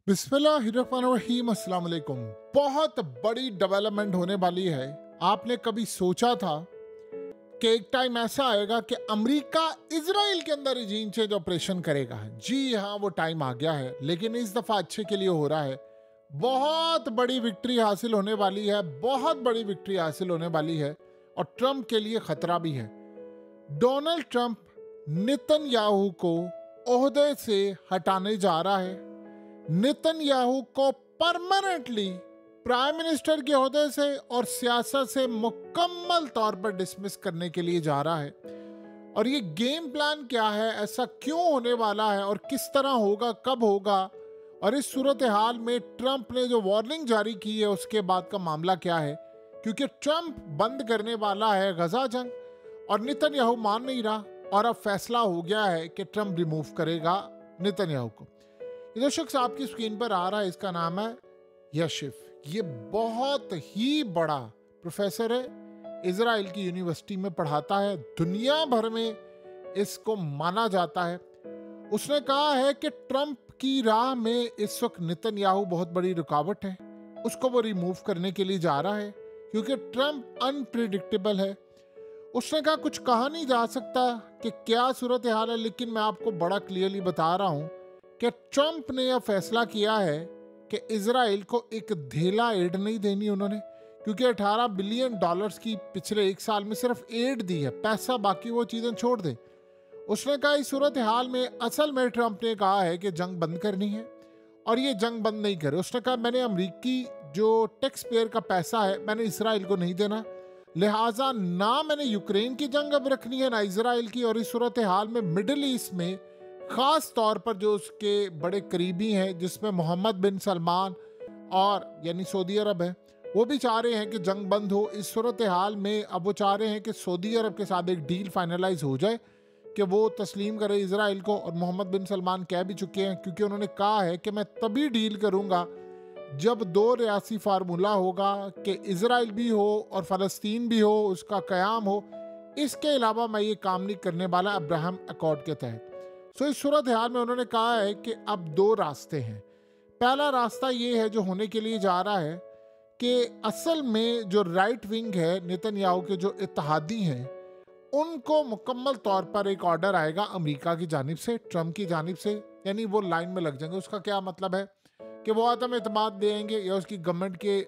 बिस्मिल्लाहिर्रहमानिर्रहीम, अस्सलाम वालेकुम। बहुत बड़ी डेवलपमेंट होने वाली है। आपने कभी सोचा था कि एक टाइम ऐसा आएगा कि अमेरिका इजराइल के अंदर जीन चेंज ऑपरेशन करेगा? जी हाँ, वो टाइम आ गया है, लेकिन इस दफा अच्छे के लिए हो रहा है। बहुत बड़ी विक्ट्री हासिल होने वाली है, बहुत बड़ी विक्ट्री हासिल होने वाली है, और ट्रंप के लिए खतरा भी है। डोनाल्ड ट्रंप नेतन्याहू को ओहदे से हटाने जा रहा है। नेतन्याहू को परमानेंटली प्राइम मिनिस्टर के ओहदे से और सियासत से मुकम्मल तौर पर डिसमिस करने के लिए जा रहा है। और ये गेम प्लान क्या है, ऐसा क्यों होने वाला है और किस तरह होगा, कब होगा, और इस सूरत हाल में ट्रंप ने जो वार्निंग जारी की है उसके बाद का मामला क्या है? क्योंकि ट्रंप बंद करने वाला है गजा जंग और नेतन्याहू मान नहीं रहा, और अब फैसला हो गया है कि ट्रंप रिमूव करेगा नेतन्याहू को। ये जो शख्स आपकी स्क्रीन पर आ रहा है, इसका नाम है यशिफ। ये बहुत ही बड़ा प्रोफेसर है, इजराइल की यूनिवर्सिटी में पढ़ाता है, दुनिया भर में इसको माना जाता है। उसने कहा है कि ट्रंप की राह में इस वक्त नेतन्याहू बहुत बड़ी रुकावट है, उसको वो रिमूव करने के लिए जा रहा है क्योंकि ट्रंप अनप्रिडिक्टेबल है। उसने कहा कुछ कहा नहीं जा सकता कि क्या सूरत हाल है, लेकिन मैं आपको बड़ा क्लियरली बता रहा हूं कि ट्रंप ने यह फैसला किया है कि इजराइल को एक धेला एड नहीं देनी उन्होंने, क्योंकि 18 बिलियन डॉलर्स की पिछले एक साल में सिर्फ एड दी है, पैसा बाकी वो चीजें छोड़ दे। उसने कहा इस सूरत हाल में असल में ट्रंप ने कहा है कि जंग बंद करनी है, और ये जंग बंद नहीं करे। उसने कहा मैंने अमरीकी जो टैक्स पेयर का पैसा है मैंने इसराइल को नहीं देना, लिहाजा ना मैंने यूक्रेन की जंग अब रखनी है ना इसराइल की। और इस सूरत हाल में मिडिल ईस्ट में खास तौर पर जो उसके बड़े करीबी हैं, जिसमें मोहम्मद बिन सलमान और यानी सऊदी अरब है, वो भी चाह रहे हैं कि जंग बंद हो। इस सूरत हाल में अब वो चाह रहे हैं कि सऊदी अरब के साथ एक डील फाइनलाइज हो जाए कि वो तस्लीम करे इसराइल को। और मोहम्मद बिन सलमान कह भी चुके हैं, क्योंकि उन्होंने कहा है कि मैं तभी डील करूंगा जब दो रियासी फार्मूला होगा कि इसराइल भी हो और फ़लस्तीन भी हो, उसका क़याम हो। इसके अलावा मैं ये काम नहीं करने वाला अब्राहम अकॉर्ड के तहत। सो इस सूरत हाल में उन्होंने कहा है कि अब दो रास्ते हैं। पहला रास्ता ये है जो होने के लिए जा रहा है कि असल में जो राइट विंग है नेतन्याहू के जो इत्तेहादी हैं, उनको मुकम्मल तौर पर एक ऑर्डर आएगा अमेरिका की जानिब से, ट्रंप की जानिब से, यानी वो लाइन में लग जाएंगे। उसका क्या मतलब है कि वो अदम एतमाद देंगे या उसकी गवर्नमेंट के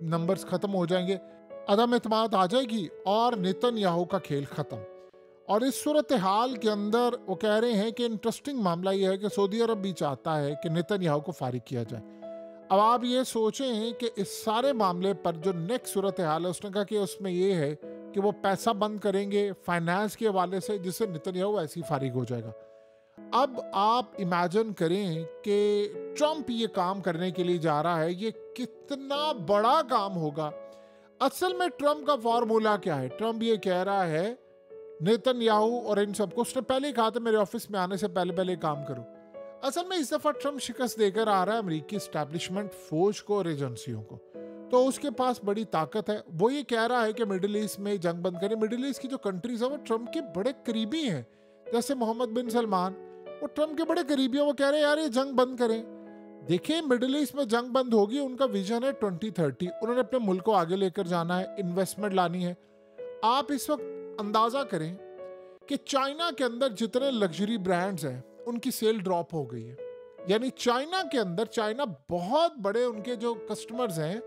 नंबर्स खत्म हो जाएंगे, अदम एतमाद आ जाएगी और नेतन्याहू का खेल खत्म। और इस सूरत हाल के अंदर वो कह रहे हैं कि इंटरेस्टिंग मामला यह है कि सऊदी अरब भी चाहता है कि नेतन्याहू को फारिग किया जाए। अब आप ये सोचें कि इस सारे मामले पर जो नेक्स्ट सूरत हाल है, उसने कहा कि उसमें ये है कि वो पैसा बंद करेंगे फाइनेंस के हवाले से, जिससे नेतन्याहू ऐसे ही फारिग हो जाएगा। अब आप इमेजिन करें कि ट्रंप ये काम करने के लिए जा रहा है, ये कितना बड़ा काम होगा। असल में ट्रंप का फॉर्मूला क्या है? ट्रंप ये कह रहा है नेतन्याहू और इन सबको, उसने पहले ही कहा था मेरे ऑफिस में आने से पहले पहले काम करो। असल में इस दफा ट्रंप शिकस्त देकर आ रहा है अमेरिकी एस्टैब्लिशमेंट, फौज को और एजेंसियों को, तो उसके पास बड़ी ताकत है। वो ये कह रहा है कि मिडिल ईस्ट में जंग बंद करें। मिडिल ईस्ट की जो कंट्रीज है वो ट्रंप के बड़े करीबी हैं, जैसे मोहम्मद बिन सलमान, वो ट्रंप के बड़े करीबी है। वो कह रहे हैं यार ये जंग बंद करें। देखिए मिडिल ईस्ट में जंग बंद होगी, उनका विजन है 2030, उन्होंने अपने मुल्क को आगे लेकर जाना है, इन्वेस्टमेंट लानी है। आप इस वक्त अंदाजा करें कि चाइना के अंदर जितने लग्जरी ब्रांड्स हैं उनकी सेल ड्रॉप हो गई है। यानी चाइना के अंदर, चाइना बहुत बड़े उनके जो कस्टमर्स हैं,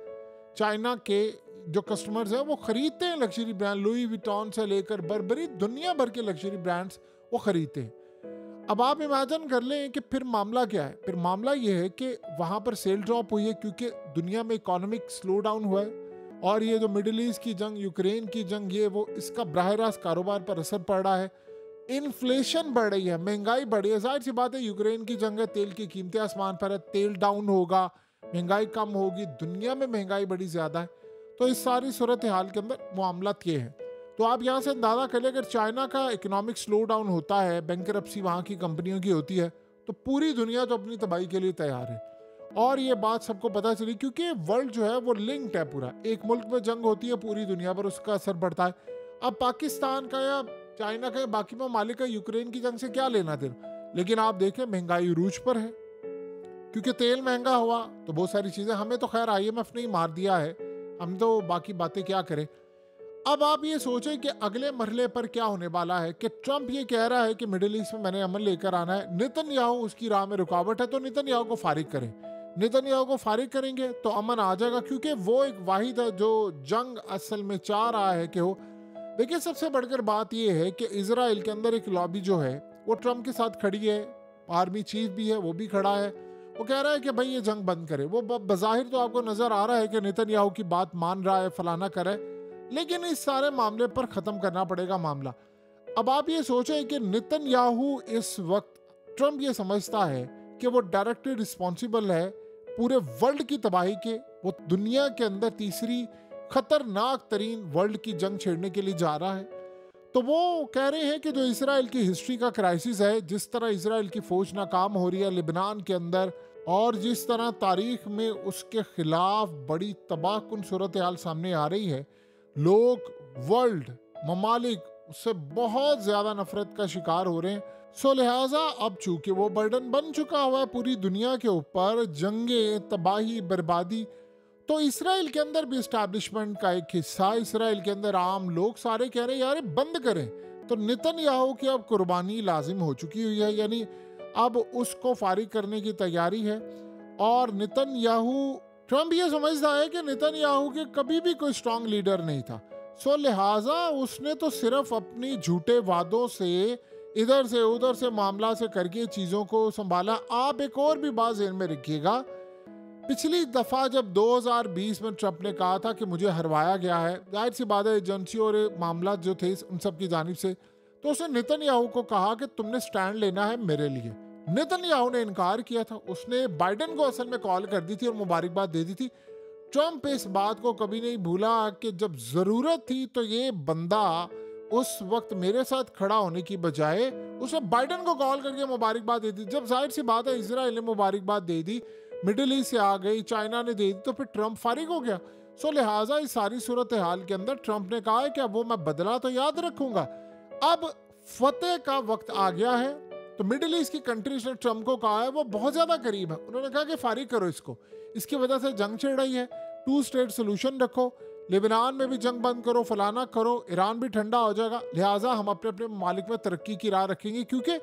चाइना के जो कस्टमर्स हैं वो खरीदते हैं लग्जरी ब्रांड, लुई विटॉन से लेकर बर्बरी, दुनिया भर के लग्जरी ब्रांड्स वो खरीदते हैं। अब आप इमेजिन कर लें कि फिर मामला क्या है। फिर मामला ये है कि वहाँ पर सेल ड्रॉप हुई है क्योंकि दुनिया में इकोनॉमिक स्लो डाउन हुआ है, और ये जो मिडिल ईस्ट की जंग, यूक्रेन की जंग, ये वो, इसका बराह रास्त कारोबार पर असर पड़ रहा है। इन्फ्लेशन बढ़ रही है, महंगाई बढ़ी है। जाहिर सी बात है यूक्रेन की जंग है, तेल की कीमतें आसमान पर है, तेल डाउन होगा, महंगाई कम होगी, दुनिया में महंगाई बड़ी ज़्यादा है। तो इस सारी सूरत हाल के अंदर मामलात ये हैं। तो आप यहाँ से अंदाज़ा कर लें, अगर चाइना का इकोनॉमिक स्लो डाउन होता है, बैंकरप्सी वहाँ की कंपनियों की होती है, तो पूरी दुनिया तो अपनी तबाही के लिए तैयार है। और ये बात सबको पता चली क्योंकि वर्ल्ड जो है वो लिंक्ड है पूरा। एक मुल्क में जंग होती है, पूरी दुनिया पर उसका असर पड़ता है। अब पाकिस्तान का या चाइना का या बाकी ममालिक का यूक्रेन की जंग से क्या लेना देना, लेकिन आप देखें महंगाई रूज पर है। क्योंकि तेल महंगा हुआ तो बहुत सारी चीज़ें, हमें तो खैर IMF ने ही मार दिया है, हम तो बाकी बातें क्या करें। अब आप ये सोचें कि अगले मरहले पर क्या होने वाला है, कि ट्रंप ये कह रहा है कि मिडिल ईस्ट में मैंने अमन लेकर आना है, नेतन्याहू उसकी राह में रुकावट है, तो नेतन्याहू को फारिग करें। नेतन्याहू को फारिग करेंगे तो अमन आ जाएगा, क्योंकि वो एक वाहिद है जो जंग असल में चाह रहा है कि हो। देखिए, सबसे बढ़कर बात यह है कि इजराइल के अंदर एक लॉबी जो है वो ट्रंप के साथ खड़ी है, आर्मी चीफ भी है, वो भी खड़ा है, वो कह रहा है कि भाई ये जंग बंद करे। वो बज़ाहिर तो आपको नजर आ रहा है कि नेतन्याहू की बात मान रहा है, फलाना करे, लेकिन इस सारे मामले पर खत्म करना पड़ेगा मामला। अब आप ये सोचें कि नेतन्याहू इस वक्त, ट्रंप ये समझता है कि वो डायरेक्टली रिस्पॉन्सिबल है पूरे वर्ल्ड की तबाही के, वो दुनिया के अंदर तीसरी खतरनाक तरीन वर्ल्ड की जंग छेड़ने के लिए जा रहा है। तो वो कह रहे हैं कि जो इसराइल की हिस्ट्री का क्राइसिस है, जिस तरह इसराइल की फौज नाकाम हो रही है लिबनान के अंदर, और जिस तरह तारीख में उसके खिलाफ बड़ी तबाहकुन सूरत हाल सामने आ रही है, लोग, वर्ल्ड, ममालिक उससे बहुत ज्यादा नफरत का शिकार हो रहे हैं। सो लिहाजा अब चूंकि वो बर्डन बन चुका हुआ है पूरी दुनिया के ऊपर, जंगे, तबाही, बर्बादी, तो इसराइल के अंदर भी इस्टेब्लिशमेंट का एक हिस्सा, इसराइल के अंदर आम लोग सारे कह रहे हैं यार बंद करें। तो नेतन्याहू की अब कुर्बानी लाजिम हो चुकी हुई है, यानी अब उसको फारिग करने की तैयारी है। और नेतन्याहू, ट्रंप ये समझता है कि नेतन्याहू के कभी भी कोई स्ट्रांग लीडर नहीं था, सो लिहाजा उसने तो सिर्फ अपनी झूठे वादों से इधर से उधर से मामला से करके चीजों को संभाला। आप एक और भी बात ज़हन में रखिएगा, पिछली दफा जब 2020 में ट्रंप ने कहा था कि मुझे हरवाया गया है, जाहिर सी बात है एजेंसी और मामला जो थे उन सब की जानिब से, तो उसने नेतन्याहू को कहा कि तुमने स्टैंड लेना है मेरे लिए। नेतन्याहू ने इनकार किया था, उसने बाइडेन को असल में कॉल कर दी थी और मुबारकबाद दे दी थी। ट्रंप इस बात को कभी नहीं भूला कि जब जरूरत थी तो ये बंदा उस वक्त मेरे साथ खड़ा होने की बजाय उसने बाइडेन को कॉल करके मुबारकबाद दे दी। जब जाहिर सी बात है इसराइल ने मुबारकबाद दे दी, मिडिल ईस्ट से आ गई, चाइना ने दे दी, तो फिर ट्रंप फारिग हो गया। सो लिहाजा इस सारी सूरत हाल के अंदर ट्रंप ने कहा है कि अब वो मैं बदला तो याद रखूंगा, अब फतेह का वक्त आ गया है। तो मिडिल ईस्ट की कंट्रीज ने ट्रंप को कहा है, वो बहुत ज्यादा करीब है, उन्होंने कहा कि फारिग करो इसको, इसकी वजह से जंग छिड़ रही है, 2 स्टेट सोल्यूशन रखो, लिबनान में भी जंग बंद करो, फलाना करो, ईरान भी ठंडा हो जाएगा, लिहाजा हम अपने अपने ममालिक में तरक्की की राह रखेंगे। क्योंकि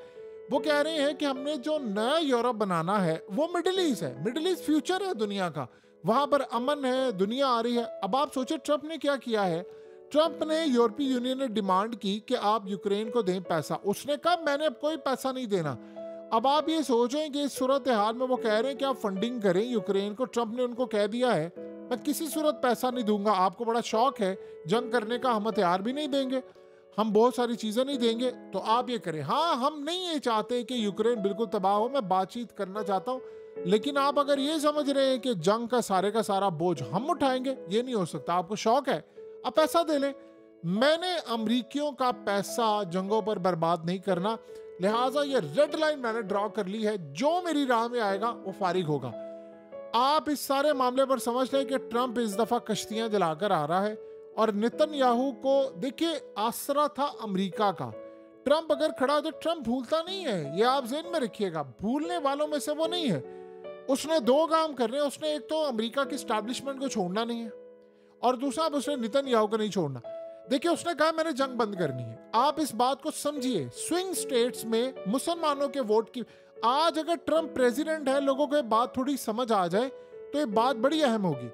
वो कह रहे हैं कि हमने जो नया यूरोप बनाना है वो मिडिल ईस्ट है, मिडिल ईस्ट फ्यूचर है दुनिया का, वहां पर अमन है, दुनिया आ रही है। अब आप सोचे ट्रंप ने क्या किया है, ट्रंप ने, यूरोपीय यूनियन ने डिमांड की कि आप यूक्रेन को दें पैसा, उसने कहा मैंने अब कोई पैसा नहीं देना। अब आप ये सोचें कि इस सूरत हाल में वो कह रहे हैं कि आप फंडिंग करें यूक्रेन को, ट्रंप ने उनको कह दिया है मैं किसी सूरत पैसा नहीं दूंगा, आपको बड़ा शौक है जंग करने का, हम हथियार भी नहीं देंगे, हम बहुत सारी चीजें नहीं देंगे, तो आप ये करें। हाँ, हम नहीं ये चाहते कि यूक्रेन बिल्कुल तबाह हो, मैं बातचीत करना चाहता हूँ, लेकिन आप अगर ये समझ रहे हैं कि जंग का सारा बोझ हम उठाएंगे, ये नहीं हो सकता। आपको शौक है, आप पैसा दे लें, मैंने अमरीकियों का पैसा जंगों पर बर्बाद नहीं करना, लिहाजा ये रेड लाइन मैंने ड्रॉ कर ली है, जो मेरी राह में आएगा वो फारिग होगा। आप इस सारे मामले पर समझ लें कि ट्रंप इस दफा कश्तियां जलाकर आ रहा है, और नेतन्याहू को देखिए आसरा था अमेरिका का, ट्रंप अगर खड़ा तो ट्रंप भूलता नहीं है, ये आप ज़हन में रखिएगा, भूलने वालों में से वो नहीं है। उसने 2 काम करने, उसने एक तो अमेरिका की एस्टैब्लिशमेंट को छोड़ना नहीं है, और दूसरा उसने नेतन्याहू को नहीं छोड़ना। देखिए उसने कहा मैंने जंग बंद करनी है। आप इस बात को समझिए, स्विंग स्टेट्स में मुसलमानों के वोट की, आज अगर ट्रंप प्रेसिडेंट है, लोगों को बात थोड़ी समझ आ जाए तो ये बात बड़ी अहम होगी।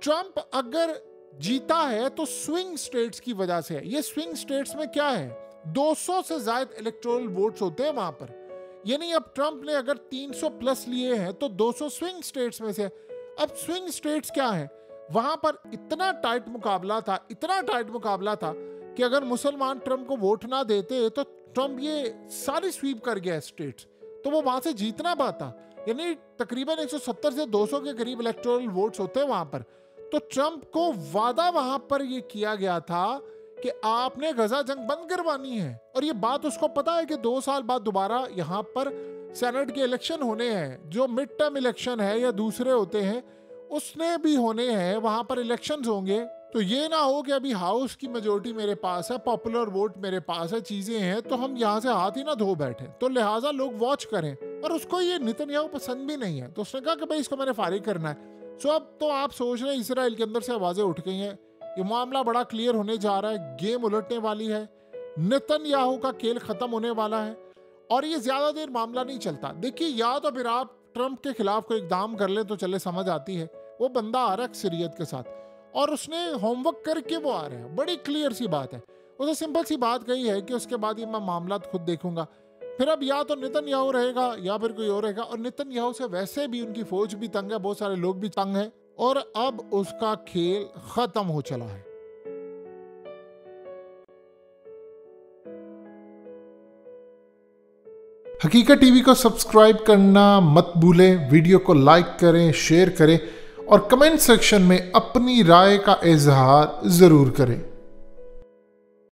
ट्रंप अगर जीता है तो स्विंग स्टेट्स की वजह से है। ये स्विंग स्टेट्स में क्या है, 200 से ज्यादा इलेक्टोरल वोट्स होते हैं वहां पर, यानी अब ट्रंप ने अगर 300 प्लस लिए हैं तो 200 स्विंग स्टेट्स में से। अब स्विंग स्टेट्स क्या है, वहां पर इतना टाइट मुकाबला था, इतना टाइट मुकाबला था कि अगर मुसलमान ट्रंप को वोट ना देते तो ट्रंप ये सारी स्वीप कर गया स्टेट्स, तो वो वहां से जीतना पाता, यानी तकरीबन 170 से 200 के करीब इलेक्टोरल वोट्स होते हैं वहां पर। तो ट्रंप को वादा वहां पर ये किया गया था कि आपने गजा जंग बंद करवानी है, और ये बात उसको पता है कि 2 साल बाद दोबारा यहाँ पर सेनेट के इलेक्शन होने हैं, जो मिड टर्म इलेक्शन है या दूसरे होते हैं उसने भी होने हैं, वहां पर इलेक्शंस होंगे, तो ये ना हो कि अभी हाउस की मेजोरिटी मेरे पास है, पॉपुलर वोट मेरे पास है, चीजें हैं, तो हम यहाँ से हाथ ही ना धो बैठे। तो लिहाजा लोग वॉच करें। और उसको ये नेतन्याहू पसंद भी नहीं है, तो उसने कहा कि भाई इसको मैंने फारिग करना है। सो अब तो आप सोच रहे हैं इसराइल के अंदर से आवाजें उठ गई हैं, ये मामला बड़ा क्लियर होने जा रहा है, गेम उलटने वाली है, नेतन्याहू का खेल खत्म होने वाला है और ये ज्यादा देर मामला नहीं चलता। देखिए, या तो फिर आप ट्रंप के खिलाफ कोई इकदाम कर ले तो चले, समझ आती है। वो बंदा आ रहा है अक्सरियत के साथ और उसने होमवर्क करके वो आ रहा है, बड़ी क्लियर सी बात है। उसने सिंपल सी बात कही है कि उसके बाद ये मैं मामला खुद देखूंगा। फिर अब या तो नेतन्याहू रहेगा या फिर कोई और रहेगा, और नेतन्याहू से वैसे भी उनकी फौज भी तंग है, बहुत सारे लोग भी तंग हैं और अब उसका खेल खत्म हो चला है। हकीकत टीवी को सब्सक्राइब करना मत भूलें, वीडियो को लाइक करें, शेयर करें और कमेंट सेक्शन में अपनी राय का इजहार जरूर करें।